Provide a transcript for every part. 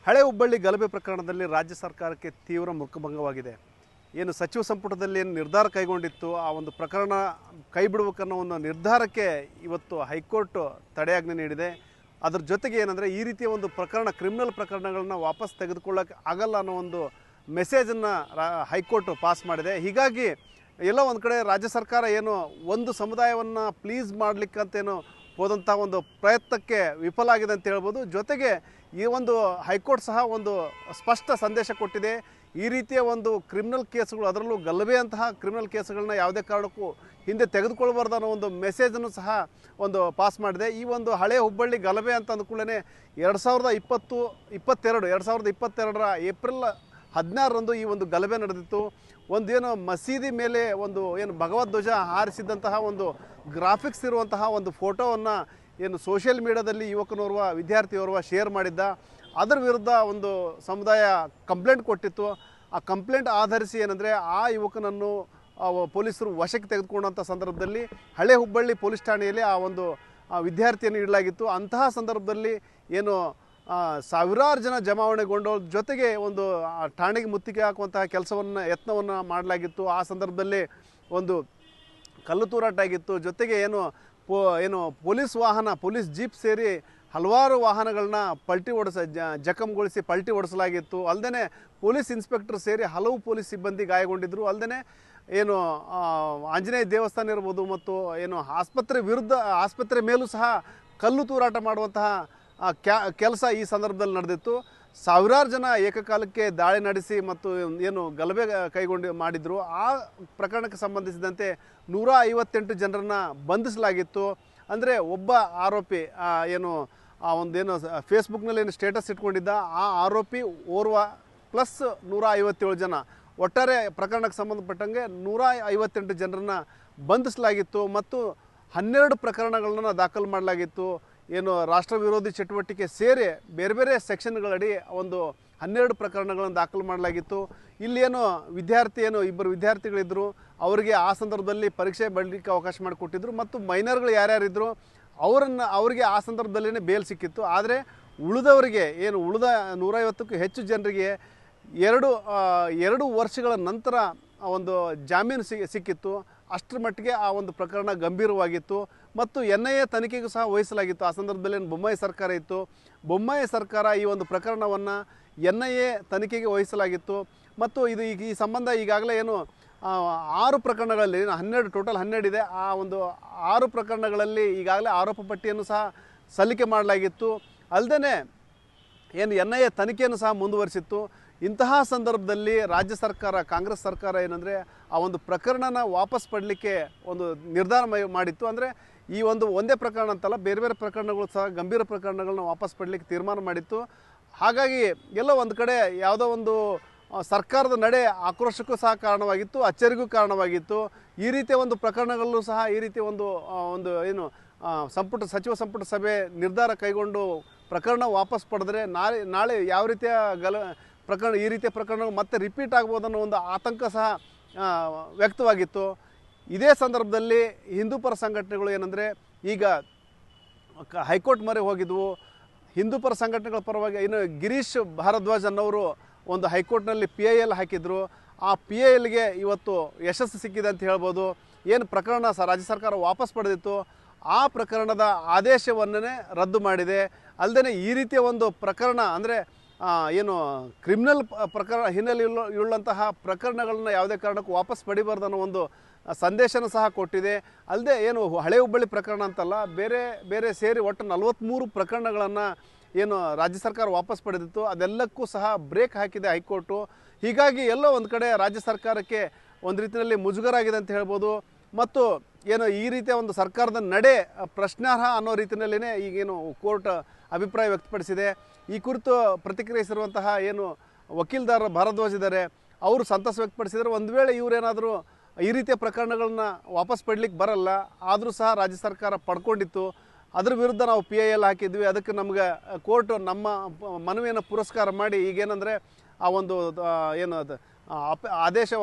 ಹಳೆ ಹುಬ್ಬಳ್ಳಿ ಗಲಭೆ ಪ್ರಕರಣದಲ್ಲಿ ರಾಜ್ಯ ಸರ್ಕಾರಕ್ಕೆ ತೀವ್ರ ಮುಖಭಂಗವಾಗಿದೆ. ಏನು ಸಚಿವ ಸಂಪುಟದಲ್ಲಿ ಏನು ನಿರ್ಧಾರ ಕೈಗೊಂಡಿತ್ತು, ಆ ಒಂದು ಪ್ರಕರಣ ಕೈ ಬಿಡಬೇಕನ್ನೋ ಒಂದು ನಿರ್ಧಾರಕ್ಕೆ ಇವತ್ತು ಹೈಕೋರ್ಟ್ ತಡೆಯಾಜ್ಞೆ ನೀಡಿದೆ. ಅದರ ಜೊತೆಗೆ ಏನಂದರೆ, ಈ ರೀತಿಯ ಒಂದು ಪ್ರಕರಣ, ಕ್ರಿಮಿನಲ್ ಪ್ರಕರಣಗಳನ್ನ ವಾಪಸ್ ತೆಗೆದುಕೊಳ್ಳೋಕೆ ಆಗಲ್ಲ ಅನ್ನೋ ಒಂದು ಮೆಸೇಜನ್ನು ಹೈಕೋರ್ಟ್ ಪಾಸ್ ಮಾಡಿದೆ. ಹೀಗಾಗಿ ಎಲ್ಲ ಒಂದು ಕಡೆ ರಾಜ್ಯ ಸರ್ಕಾರ ಏನು ಒಂದು ಸಮುದಾಯವನ್ನು ಪ್ಲೀಸ್ ಮಾಡಲಿಕ್ಕಂತೇನು ಹೋದಂಥ ಒಂದು ಪ್ರಯತ್ನಕ್ಕೆ ವಿಫಲ ಆಗಿದೆ ಅಂತ ಹೇಳ್ಬೋದು. ಜೊತೆಗೆ ಈ ಒಂದು ಹೈಕೋರ್ಟ್ ಸಹ ಒಂದು ಸ್ಪಷ್ಟ ಸಂದೇಶ ಕೊಟ್ಟಿದೆ. ಈ ರೀತಿಯ ಒಂದು ಕ್ರಿಮಿನಲ್ ಕೇಸ್ಗಳು, ಅದರಲ್ಲೂ ಗಲಭೆ ಅಂತಹ ಕ್ರಿಮಿನಲ್ ಕೇಸ್ಗಳನ್ನ ಯಾವುದೇ ಕಾರಣಕ್ಕೂ ಹಿಂದೆ ತೆಗೆದುಕೊಳ್ಬಾರ್ದು ಅನ್ನೋ ಒಂದು ಮೆಸೇಜನ್ನು ಸಹ ಒಂದು ಪಾಸ್ ಮಾಡಿದೆ. ಈ ಒಂದು ಹಳೆ ಹುಬ್ಬಳ್ಳಿ ಗಲಭೆ ಅಂತ ಅಂದ್ಕೂಡಲೇ 2022 ಏಪ್ರಿಲ್ 16ರಂದು ಈ ಒಂದು ಗಲಭೆ ನಡೆದಿತ್ತು. ಒಂದೇನು ಮಸೀದಿ ಮೇಲೆ ಒಂದು ಏನು ಭಗವಧ್ವಜ ಹಾರಿಸಿದಂತಹ ಒಂದು ಗ್ರಾಫಿಕ್ಸ್ ಇರುವಂತಹ ಒಂದು ಫೋಟೋವನ್ನು ಏನು ಸೋಷಿಯಲ್ ಮೀಡಿಯಾದಲ್ಲಿ ವಿದ್ಯಾರ್ಥಿಯೋರ್ವ ಶೇರ್ ಮಾಡಿದ್ದ. ಅದರ ವಿರುದ್ಧ ಒಂದು ಸಮುದಾಯ ಕಂಪ್ಲೇಂಟ್ ಕೊಟ್ಟಿತ್ತು. ಆ ಕಂಪ್ಲೇಂಟ್ ಆಧರಿಸಿ ಏನಂದರೆ, ಆ ಯುವಕನನ್ನು ಪೊಲೀಸರು ವಶಕ್ಕೆ ತೆಗೆದುಕೊಂಡಂಥ ಸಂದರ್ಭದಲ್ಲಿ ಹಳೆ ಹುಬ್ಬಳ್ಳಿ ಪೊಲೀಸ್ ಠಾಣೆಯಲ್ಲಿ ಆ ಒಂದು ವಿದ್ಯಾರ್ಥಿಯನ್ನು ಇಡಲಾಗಿತ್ತು. ಅಂತಹ ಸಂದರ್ಭದಲ್ಲಿ ಏನು ಸಾವಿರಾರು ಜನ ಜಮಾವಣೆಗೊಂಡವ್ರ ಜೊತೆಗೆ ಒಂದು ಠಾಣೆಗೆ ಮುತ್ತಿಗೆ ಹಾಕುವಂತಹ ಯತ್ನವನ್ನು ಮಾಡಲಾಗಿತ್ತು. ಆ ಸಂದರ್ಭದಲ್ಲಿ ಒಂದು ಕಲ್ಲು ತೂರಾಟ ಆಗಿತ್ತು. ಜೊತೆಗೆ ಏನು ಪೊಲೀಸ್ ಜೀಪ್ ಸೇರಿ ಹಲವಾರು ವಾಹನಗಳನ್ನ ಜಖಂಗೊಳಿಸಿ ಪಲ್ಟಿ ಹೊಡೆಸಲಾಗಿತ್ತು. ಅಲ್ಲದೆ ಪೊಲೀಸ್ ಇನ್ಸ್ಪೆಕ್ಟರ್ ಸೇರಿ ಹಲವು ಪೊಲೀಸ್ ಸಿಬ್ಬಂದಿ ಗಾಯಗೊಂಡಿದ್ದರು. ಅಲ್ಲದೆ ಏನು ಆಂಜನೇಯ ದೇವಸ್ಥಾನ ಇರ್ಬೋದು, ಮತ್ತು ಏನು ಆಸ್ಪತ್ರೆ ಮೇಲೂ ಸಹ ಕಲ್ಲು ತೂರಾಟ ಮಾಡುವಂತಹ ಕೆಲಸ ಈ ಸಂದರ್ಭದಲ್ಲಿ ನಡೆದಿತ್ತು. ಸಾವಿರಾರು ಜನ ಏಕಕಾಲಕ್ಕೆ ದಾಳಿ ನಡೆಸಿ ಮತ್ತು ಏನು ಗಲಭೆ ಮಾಡಿದ್ರು. ಆ ಪ್ರಕರಣಕ್ಕೆ ಸಂಬಂಧಿಸಿದಂತೆ 158 ಜನರನ್ನು ಬಂಧಿಸಲಾಗಿತ್ತು. ಅಂದರೆ ಒಬ್ಬ ಆರೋಪಿ ಒಂದೇನು ಫೇಸ್ಬುಕ್ನಲ್ಲಿ ಏನು ಸ್ಟೇಟಸ್ ಇಟ್ಕೊಂಡಿದ್ದ ಆ ಆರೋಪಿ ಓರ್ವ ಪ್ಲಸ್ 157 ಜನ, ಒಟ್ಟಾರೆ ಪ್ರಕರಣಕ್ಕೆ ಸಂಬಂಧಪಟ್ಟಂಗೆ 158 ಜನರನ್ನು ಬಂಧಿಸಲಾಗಿತ್ತು. ಮತ್ತು 12 ಪ್ರಕರಣಗಳನ್ನು ದಾಖಲು ಮಾಡಲಾಗಿತ್ತು. ಏನು ರಾಷ್ಟ್ರ ವಿರೋಧಿ ಚಟುವಟಿಕೆ ಸೇರಿ ಬೇರೆ ಬೇರೆ ಸೆಕ್ಷನ್ಗಳಡಿ ಒಂದು 12 ಪ್ರಕರಣಗಳನ್ನು ದಾಖಲು ಮಾಡಲಾಗಿತ್ತು. ಇಲ್ಲೇನು ಇಬ್ಬರು ವಿದ್ಯಾರ್ಥಿಗಳಿದ್ದರು, ಅವರಿಗೆ ಆ ಸಂದರ್ಭದಲ್ಲಿ ಪರೀಕ್ಷೆ ಬರಲಿಕ್ಕೆ ಅವಕಾಶ ಮಾಡಿಕೊಟ್ಟಿದ್ರು. ಮತ್ತು ಮೈನರ್ಗಳು ಯಾರ್ಯಾರಿದ್ದರು ಅವರಿಗೆ ಆ ಸಂದರ್ಭದಲ್ಲೇ ಬೇಲ್ ಸಿಕ್ಕಿತ್ತು. ಆದರೆ ಉಳಿದ 150ಕ್ಕೂ ಹೆಚ್ಚು ಜನರಿಗೆ 2 ವರ್ಷಗಳ ನಂತರ ಒಂದು ಜಾಮೀನು ಸಿಕ್ಕಿತ್ತು. ಅಷ್ಟರ ಮಟ್ಟಿಗೆ ಆ ಒಂದು ಪ್ರಕರಣ ಗಂಭೀರವಾಗಿತ್ತು. ಮತ್ತು NIA ತನಿಖೆಗೂ ಸಹ ವಹಿಸಲಾಗಿತ್ತು. ಆ ಸಂದರ್ಭದಲ್ಲಿ ಬೊಮ್ಮಾಯಿ ಸರ್ಕಾರ ಇತ್ತು. ಬೊಮ್ಮಾಯಿ ಸರ್ಕಾರ ಈ ಒಂದು ಪ್ರಕರಣವನ್ನು NIA ತನಿಖೆಗೆ ವಹಿಸಲಾಗಿತ್ತು. ಮತ್ತು ಈ ಸಂಬಂಧ ಈಗಾಗಲೇ 6 ಪ್ರಕರಣಗಳಲ್ಲಿ ಟೋಟಲ್ 12 ಇದೆ. ಆ ಒಂದು 6 ಪ್ರಕರಣಗಳಲ್ಲಿ ಈಗಾಗಲೇ ಆರೋಪ ಪಟ್ಟಿಯನ್ನು ಸಹ ಸಲ್ಲಿಕೆ ಮಾಡಲಾಗಿತ್ತು. ಅಲ್ಲದೆ NIA ತನಿಖೆಯನ್ನು ಸಹ ಮುಂದುವರಿಸಿತ್ತು. ಇಂತಹ ಸಂದರ್ಭದಲ್ಲಿ ರಾಜ್ಯ ಸರ್ಕಾರ, ಕಾಂಗ್ರೆಸ್ ಸರ್ಕಾರ ಏನಂದರೆ, ಆ ಒಂದು ಪ್ರಕರಣನ ವಾಪಸ್ ಪಡಲಿಕ್ಕೆ ಒಂದು ನಿರ್ಧಾರ ಮಾಡಿತ್ತು. ಅಂದರೆ ಈ ಒಂದೇ ಪ್ರಕರಣ ಅಂತಲ್ಲ, ಬೇರೆ ಬೇರೆ ಪ್ರಕರಣಗಳು ಸಹ, ಗಂಭೀರ ಪ್ರಕರಣಗಳನ್ನ ವಾಪಸ್ ಪಡಲಿಕ್ಕೆ ತೀರ್ಮಾನ ಮಾಡಿತ್ತು. ಹಾಗಾಗಿ ಎಲ್ಲೋ ಒಂದು ಕಡೆ ಯಾವುದೋ ಒಂದು ಸರ್ಕಾರದ ನಡೆ ಆಕ್ರೋಶಕ್ಕೂ ಸಹ ಕಾರಣವಾಗಿತ್ತು, ಅಚ್ಚರಿಗೂ ಕಾರಣವಾಗಿತ್ತು. ಈ ರೀತಿಯ ಒಂದು ಪ್ರಕರಣಗಳಲ್ಲೂ ಸಹ ಈ ರೀತಿಯ ಸಚಿವ ಸಂಪುಟ ಸಭೆ ನಿರ್ಧಾರ ಕೈಗೊಂಡು ಪ್ರಕರಣ ವಾಪಸ್ ಪಡೆದ್ರೆ ನಾಳೆ ಯಾವ ರೀತಿಯ ಈ ರೀತಿಯ ಪ್ರಕರಣಗಳು ಮತ್ತೆ ರಿಪೀಟ್ ಆಗ್ಬೋದನ್ನೋ ಒಂದು ಆತಂಕ ಸಹ ವ್ಯಕ್ತವಾಗಿತ್ತು. ಇದೇ ಸಂದರ್ಭದಲ್ಲಿ ಹಿಂದೂ ಪರ ಸಂಘಟನೆಗಳು ಏನಂದರೆ, ಈಗ ಹೈಕೋರ್ಟ್ ಮೊರೆ ಹೋಗಿದ್ವು. ಹಿಂದೂ ಪರ ಸಂಘಟನೆಗಳ ಪರವಾಗಿ ಗಿರೀಶ್ ಭಾರದ್ವಾಜ್ ಅನ್ನೋರು ಒಂದು ಹೈಕೋರ್ಟ್ನಲ್ಲಿ PIL ಹಾಕಿದ್ರು. ಆ PILಗೆ ಇವತ್ತು ಯಶಸ್ಸು ಸಿಕ್ಕಿದೆ ಅಂತ ಹೇಳ್ಬೋದು. ಏನು ಪ್ರಕರಣ ರಾಜ್ಯ ಸರ್ಕಾರ ವಾಪಸ್ ಪಡೆದಿತ್ತು, ಆ ಪ್ರಕರಣದ ಆದೇಶವನ್ನೇ ರದ್ದು ಮಾಡಿದೆ. ಅಲ್ಲದೆ ಈ ರೀತಿಯ ಒಂದು ಪ್ರಕರಣ ಅಂದರೆ ಕ್ರಿಮಿನಲ್ ಪ್ರಕರಣ ಹಿನ್ನೆಲೆಯುಳ್ಳಂತಹ ಪ್ರಕರಣಗಳನ್ನ ಯಾವುದೇ ಕಾರಣಕ್ಕೂ ವಾಪಸ್ ಪಡಿಬಾರ್ದು ಅನ್ನೋ ಒಂದು ಸಂದೇಶನ ಸಹ ಕೊಟ್ಟಿದೆ. ಅಲ್ಲದೆ ಹಳೆ ಹುಬ್ಬಳ್ಳಿ ಪ್ರಕರಣ ಅಂತಲ್ಲ, ಬೇರೆ ಬೇರೆ ಸೇರಿ ಒಟ್ಟು 43 ಪ್ರಕರಣಗಳನ್ನು ರಾಜ್ಯ ಸರ್ಕಾರ ವಾಪಸ್ ಪಡೆದಿತ್ತು. ಅದೆಲ್ಲಕ್ಕೂ ಸಹ ಬ್ರೇಕ್ ಹಾಕಿದೆ ಹೈಕೋರ್ಟು. ಹೀಗಾಗಿ ಎಲ್ಲೋ ಒಂದು ಕಡೆ ರಾಜ್ಯ ಸರ್ಕಾರಕ್ಕೆ ಒಂದು ರೀತಿಯಲ್ಲಿ ಮುಜುಗರ ಆಗಿದೆ ಅಂತ ಹೇಳ್ಬೋದು. ಮತ್ತು ಈ ರೀತಿಯ ಒಂದು ಸರ್ಕಾರದ ನಡೆ ಪ್ರಶ್ನಾರ್ಹ ಅನ್ನೋ ರೀತಿಯಲ್ಲೇ ಈಗೇನು ಕೋರ್ಟ್ ಅಭಿಪ್ರಾಯ ವ್ಯಕ್ತಪಡಿಸಿದೆ. ಈ ಕುರಿತು ಪ್ರತಿಕ್ರಿಯಿಸಿರುವಂತಹ ವಕೀಲ್ದಾರ ಭಾರದ್ವಾಜ್ ಇದ್ದಾರೆ, ಅವರು ಸಂತಸ ವ್ಯಕ್ತಪಡಿಸಿದರೆ, ಒಂದು ವೇಳೆ ಇವರೇನಾದರೂ ಈ ರೀತಿಯ ಪ್ರಕರಣಗಳನ್ನ ವಾಪಸ್ ಪಡಲಿಕ್ಕೆ ಬರಲ್ಲ, ಆದರೂ ಸಹ ರಾಜ್ಯ ಸರ್ಕಾರ ಪಡ್ಕೊಂಡಿತ್ತು, ಅದ್ರ ವಿರುದ್ಧ ನಾವು PIL ಹಾಕಿದ್ವಿ, ಅದಕ್ಕೆ ನಮ್ಗೆ ಕೋರ್ಟ್ ನಮ್ಮ ಮನವಿಯನ್ನು ಪುರಸ್ಕಾರ ಮಾಡಿ ಈಗೇನೆಂದರೆ ಆ ಒಂದು ಆದೇಶ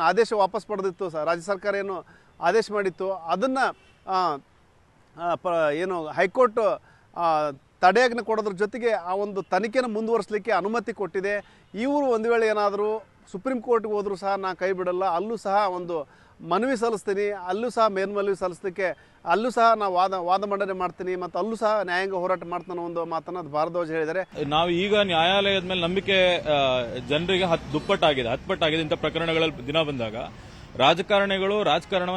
ಆದೇಶ ವಾಪಸ್ ಪಡೆದಿತ್ತು ರಾಜ್ಯ ಸರ್ಕಾರ, ಆದೇಶ ಮಾಡಿತ್ತು, ಅದನ್ನು ಹೈಕೋರ್ಟ್ ತಡೆಯಾಜ್ಞೆ ಕೊಡೋದ್ರ ಜೊತೆಗೆ ಆ ಒಂದು ತನಿಖೆನ ಮುಂದುವರಿಸಲಿಕ್ಕೆ ಅನುಮತಿ ಕೊಟ್ಟಿದೆ. ಇವರು ಒಂದು ವೇಳೆ ಏನಾದರೂ ಸುಪ್ರೀಂ ಕೋರ್ಟ್ಗೆ ಹೋದರೂ ಸಹ ನಾನು ಕೈ ಬಿಡಲ್ಲ, ಅಲ್ಲೂ ಸಹ ಒಂದು ಮನವಿ ಸಲ್ಲಿಸ್ತೀನಿ, ಅಲ್ಲೂ ಸಹ ಮೇಲ್ಮನವಿ ಸಲ್ಲಿಸಲಿಕ್ಕೆ ಅಲ್ಲೂ ಸಹ ನಾವು ವಾದ ಮಂಡನೆ ಮಾಡ್ತೀನಿ ಮತ್ತು ಅಲ್ಲೂ ಸಹ ನ್ಯಾಯಾಂಗ ಹೋರಾಟ ಮಾಡ್ತಾನೆ ಒಂದು ಮಾತನ್ನು ಭಾರದ್ವಾಜ್ ಹೇಳಿದ್ದಾರೆ. ನಾವು ಈಗ ನ್ಯಾಯಾಲಯದ ಮೇಲೆ ನಂಬಿಕೆ ಜನರಿಗೆ ಹತ್ಪಟ್ಟಾಗಿದೆ ಇಂಥ ಪ್ರಕರಣಗಳಲ್ಲಿ ದಿನ ಬಂದಾಗ ರಾಜಕಾರಣಿಗಳು ರಾಜಕಾರಣ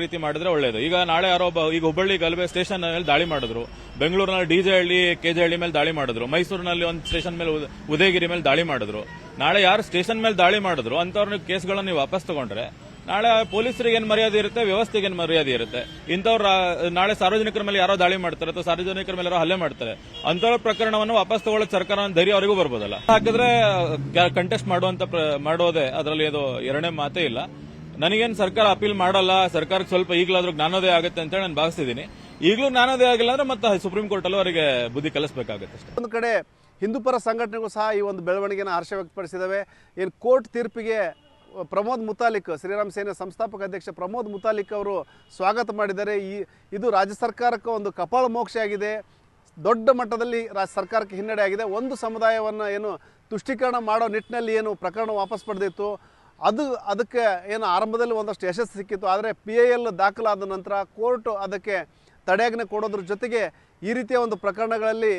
ರೀತಿ ಮಾಡಿದ್ರೆ ಒಳ್ಳೇದು. ಈಗ ನಾಳೆ ಯಾರೋ ಈಗ ಹುಬ್ಬಳ್ಳಿ ಗಲಭೆ ಸ್ಟೇಷನ್ ಮೇಲೆ ದಾಳಿ ಮಾಡಿದ್ರು, ಬೆಂಗಳೂರಿನಲ್ಲಿ ಡಿಜೆ ಹಳ್ಳಿ ಕೆಜೆ ಹಳ್ಳಿ ಮೇಲೆ ದಾಳಿ ಮಾಡಿದ್ರು, ಮೈಸೂರಿನಲ್ಲಿ ಒಂದು ಸ್ಟೇಷನ್ ಮೇಲೆ ಉದಯಗಿರಿ ಮೇಲೆ ದಾಳಿ ಮಾಡಿದ್ರು. ನಾಳೆ ಯಾರು ಸ್ಟೇಷನ್ ಮೇಲೆ ದಾಳಿ ಮಾಡಿದ್ರು ಅಂತವ್ರ ಕೇಸ್ಗಳನ್ನ ನೀವು ವಾಪಸ್ ತಗೊಂಡ್ರೆ ನಾಳೆ ಪೊಲೀಸರಿಗೆ ಏನ್ ಮರ್ಯಾದೆ ಇರುತ್ತೆ, ವ್ಯವಸ್ಥೆಗೆ ಏನ್ ಮರ್ಯಾದೆ ಇರುತ್ತೆ. ಇಂಥವ್ರು ನಾಳೆ ಸಾರ್ವಜನಿಕರ ಮೇಲೆ ಯಾರೋ ದಾಳಿ ಮಾಡ್ತಾರೆ ಅಥವಾ ಸಾರ್ವಜನಿಕರ ಮೇಲೆ ಯಾರೋ ಹಲ್ಲೆ ಮಾಡ್ತಾರೆ, ಅಂತವ್ರ ಪ್ರಕರಣವನ್ನು ವಾಪಸ್ ತಗೊಳ್ಳೋಕೆ ಸರ್ಕಾರ ಧೈರ್ಯ ಅವರಿಗೂ ಬರ್ಬೋದಲ್ಲ. ಹಾಕಿದ್ರೆ ಕಂಟೆಸ್ಟ್ ಮಾಡೋದೇ ಅದರಲ್ಲಿ ಅದು ಎರಡನೇ ಮಾತೇ ಇಲ್ಲ. ನನಗೇನು ಸರ್ಕಾರ ಅಪೀಲ್ ಮಾಡಲ್ಲ, ಸರ್ಕಾರಕ್ಕೆ ಸ್ವಲ್ಪ ಈಗಲಾದ್ರೂ ಜ್ಞಾನೋದಯ ಆಗುತ್ತೆ ಅಂತ ನಾನು ಭಾವಿಸ್ತಿದ್ದೀನಿ. ಈಗಲೂ ಜ್ಞಾನೋದಯ ಆಗಿಲ್ಲ ಅಂದ್ರೆ ಮತ್ತೆ ಸುಪ್ರೀಂ ಕೋರ್ಟ್ ಅಲ್ಲೂ ಅವರಿಗೆ ಬುದ್ಧಿ ಕಲಿಸಬೇಕಾಗುತ್ತೆ ಅಷ್ಟೇ. ಒಂದು ಕಡೆ ಹಿಂದೂಪರ ಸಂಘಟನೆಗಳು ಸಹ ಈ ಒಂದು ಬೆಳವಣಿಗೆನ ಹರ್ಷ ವ್ಯಕ್ತಪಡಿಸಿದವೆ. ಏನು ಕೋರ್ಟ್ ತೀರ್ಪಿಗೆ ಪ್ರಮೋದ್ ಮುತಾಲಿಕ್, ಶ್ರೀರಾಮ್ ಸೇನೆ ಸಂಸ್ಥಾಪಕ ಅಧ್ಯಕ್ಷ ಪ್ರಮೋದ್ ಮುತಾಲಿಕ್ ಅವರು ಸ್ವಾಗತ ಮಾಡಿದ್ದಾರೆ. ಇದು ರಾಜ್ಯ ಸರ್ಕಾರಕ್ಕೆ ಒಂದು ಕಪಾಳ ಮೋಕ್ಷ ಆಗಿದೆ. ದೊಡ್ಡ ಮಟ್ಟದಲ್ಲಿ ಸರ್ಕಾರಕ್ಕೆ ಹಿನ್ನಡೆ ಆಗಿದೆ. ಒಂದು ಸಮುದಾಯವನ್ನು ಏನು ತುಷ್ಟೀಕರಣ ಮಾಡೋ ನಿಟ್ಟಿನಲ್ಲಿ ಏನು ಪ್ರಕರಣ ವಾಪಸ್ ಪಡೆದಿತ್ತು, ಅದಕ್ಕೆ ಏನು ಆರಂಭದಲ್ಲಿ ಒಂದಷ್ಟು ಯಶಸ್ಸು ಸಿಕ್ಕಿತ್ತು. ಆದರೆ PIL ದಾಖಲಾದ ನಂತರ ಕೋರ್ಟ್ ಅದಕ್ಕೆ ತಡೆಯಾಜ್ಞೆ ಕೊಡೋದ್ರ ಜೊತೆಗೆ ಈ ರೀತಿಯ ಒಂದು ಪ್ರಕರಣಗಳಲ್ಲಿ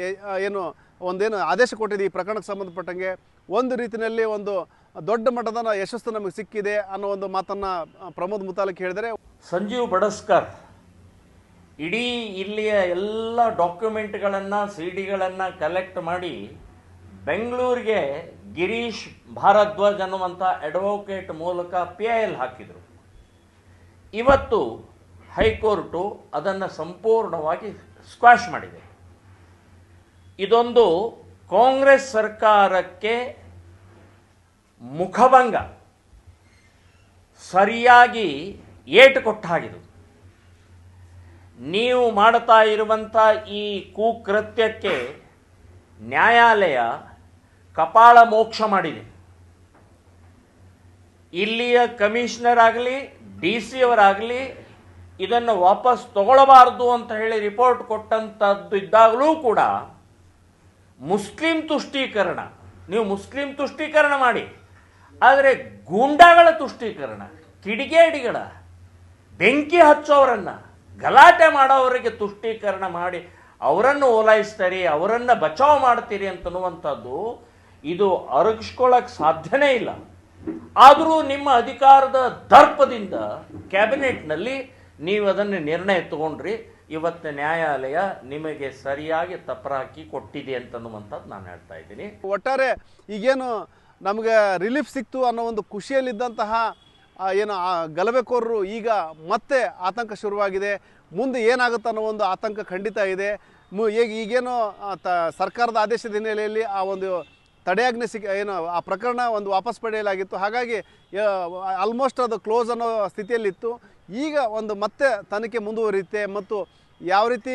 ಒಂದೇನು ಆದೇಶ ಕೊಟ್ಟಿದೆ ಈ ಪ್ರಕರಣಕ್ಕೆ ಸಂಬಂಧಪಟ್ಟಂಗೆ ಒಂದು ರೀತಿಯಲ್ಲಿ ಒಂದು ದೊಡ್ಡ ಮಟ್ಟದ ಯಶಸ್ಸು ನಮಗೆ ಸಿಕ್ಕಿದೆ ಅನ್ನೋ ಒಂದು ಮಾತನ್ನು ಪ್ರಮೋದ್ ಮುತಾಲಿಕ್ ಹೇಳಿದರೆ. ಸಂಜೀವ್ ಬಡಸ್ಕರ್ ಇಡೀ ಇಲ್ಲಿಯ ಎಲ್ಲ ಡಾಕ್ಯುಮೆಂಟ್ಗಳನ್ನು CDಗಳನ್ನು ಕಲೆಕ್ಟ್ ಮಾಡಿ ಬೆಂಗಳೂರಿಗೆ ಗಿರೀಶ್ ಭಾರದ್ವಾಜ್ ಅನ್ನುವಂಥ ಅಡ್ವೊಕೇಟ್ ಮೂಲಕ PIL ಹಾಕಿದರು. ಇವತ್ತು ಹೈಕೋರ್ಟು ಅದನ್ನು ಸಂಪೂರ್ಣವಾಗಿ ಸ್ಕ್ವಾಶ್ ಮಾಡಿದೆ. ಇದೊಂದು ಕಾಂಗ್ರೆಸ್ ಸರ್ಕಾರಕ್ಕೆ ಮುಖಭಂಗ, ಸರಿಯಾಗಿ ಏಟು ಕೊಟ್ಟ ಹಾಗಿದು. ನೀವು ಮಾಡ್ತಾ ಇರುವಂಥ ಈ ಕುಕೃತ್ಯಕ್ಕೆ ನ್ಯಾಯಾಲಯ ಕಪಾಳ ಮೋಕ್ಷ ಮಾಡಿದೆ. ಇಲ್ಲಿಯ ಕಮಿಷನರ್ ಆಗಲಿ DC ಅವರಾಗಲಿ ಇದನ್ನು ವಾಪಸ್ ತಗೊಳ್ಳಬಾರದು ಅಂತ ಹೇಳಿ ರಿಪೋರ್ಟ್ ಕೊಟ್ಟಂಥದ್ದು ಇದ್ದಾಗಲೂ ಕೂಡ ಮುಸ್ಲಿಂ ತುಷ್ಟೀಕರಣ, ನೀವು ಮುಸ್ಲಿಂ ತುಷ್ಟೀಕರಣ ಮಾಡಿ, ಆದರೆ ಗೂಂಡಾಗಳ ತುಷ್ಟೀಕರಣ, ಕಿಡಿಗೇಡಿಗಳ, ಬೆಂಕಿ ಹಚ್ಚೋರನ್ನು, ಗಲಾಟೆ ಮಾಡೋವರಿಗೆ ತುಷ್ಟೀಕರಣ ಮಾಡಿ ಅವರನ್ನು ಓಲೈಸ್ತೀರಿ, ಅವರನ್ನು ಬಚಾವ್ ಮಾಡ್ತೀರಿ ಅಂತನ್ನುವಂಥದ್ದು ಇದು ಅರಗಿಸ್ಕೊಳ್ಳೋಕೆ ಸಾಧ್ಯನೇ ಇಲ್ಲ. ಆದರೂ ನಿಮ್ಮ ಅಧಿಕಾರದ ದರ್ಪದಿಂದ ಕ್ಯಾಬಿನೆಟ್ನಲ್ಲಿ ನೀವು ಅದನ್ನು ನಿರ್ಣಯ ತಗೊಂಡ್ರಿ. ಇವತ್ತು ನ್ಯಾಯಾಲಯ ನಿಮಗೆ ಸರಿಯಾಗಿ ತಪ್ಪರಾಕಿ ಕೊಟ್ಟಿದೆ ಅಂತನ್ನುವಂಥದ್ದು ನಾನು ಹೇಳ್ತಾ ಇದ್ದೀನಿ. ಒಟ್ಟಾರೆ ಈಗೇನು ನಮಗೆ ರಿಲೀಫ್ ಸಿಕ್ತು ಅನ್ನೋ ಒಂದು ಖುಷಿಯಲ್ಲಿದ್ದಂತಹ ಏನು ಗಲಭೆಕೋರರು ಈಗ ಮತ್ತೆ ಆತಂಕ ಶುರುವಾಗಿದೆ. ಮುಂದೆ ಏನಾಗುತ್ತೆ ಅನ್ನೋ ಒಂದು ಆತಂಕ ಖಂಡಿತ ಇದೆ. ಈಗೇನು ಸರ್ಕಾರದ ಆದೇಶದ ಹಿನ್ನೆಲೆಯಲ್ಲಿ ಆ ಒಂದು ತಡೆಯಾಜ್ಞೆ ಆ ಪ್ರಕರಣ ಒಂದು ವಾಪಸ್ ಪಡೆಯಲಾಗಿತ್ತು. ಹಾಗಾಗಿ ಆಲ್ಮೋಸ್ಟ್ ಅದು ಕ್ಲೋಸ್ ಅನ್ನೋ ಸ್ಥಿತಿಯಲ್ಲಿತ್ತು. ಈಗ ಒಂದು ಮತ್ತೆ ತನಿಖೆ ಮುಂದುವರಿಯುತ್ತೆ ಮತ್ತು ಯಾವ ರೀತಿ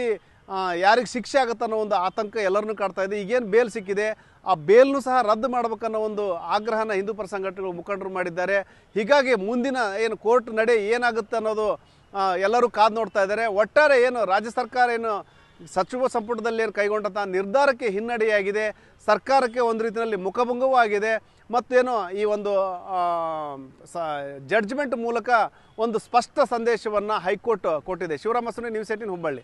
ಯಾರಿಗೆ ಶಿಕ್ಷೆ ಆಗುತ್ತೆ ಅನ್ನೋ ಒಂದು ಆತಂಕ ಎಲ್ಲರನ್ನೂ ಕಾಡ್ತಾ ಇದೆ. ಈಗೇನು ಬೇಲ್ ಸಿಕ್ಕಿದೆ ಆ ಬೇಲ್ನೂ ಸಹ ರದ್ದು ಮಾಡಬೇಕನ್ನೋ ಒಂದು ಆಗ್ರಹನ ಹಿಂದೂಪರ ಸಂಘಟನೆಗಳು ಮುಖಂಡರು ಮಾಡಿದ್ದಾರೆ. ಹೀಗಾಗಿ ಮುಂದಿನ ಏನು ಕೋರ್ಟ್ ನಡೆ ಏನಾಗುತ್ತೆ ಅನ್ನೋದು ಎಲ್ಲರೂ ಕಾದು ನೋಡ್ತಾ ಇದ್ದಾರೆ. ಒಟ್ಟಾರೆ ಏನು ರಾಜ್ಯ ಸರ್ಕಾರ ಏನು ಸಚಿವ ಸಂಪುಟದಲ್ಲಿ ಏನು ಕೈಗೊಂಡಂಥ ನಿರ್ಧಾರಕ್ಕೆ ಹಿನ್ನಡೆಯಾಗಿದೆ, ಸರ್ಕಾರಕ್ಕೆ ಒಂದು ರೀತಿಯಲ್ಲಿ ಮುಖಭಂಗವೂ ಆಗಿದೆ. ಮತ್ತೇನು ಈ ಒಂದು ಜಡ್ಜ್ಮೆಂಟ್ ಮೂಲಕ ಒಂದು ಸ್ಪಷ್ಟ ಸಂದೇಶವನ್ನು ಹೈಕೋರ್ಟ್ ಕೊಟ್ಟಿದೆ. ಶಿವರಾಮ ಸುನಿ, ನ್ಯೂಸ್ 18 ಹುಬ್ಬಳ್ಳಿ.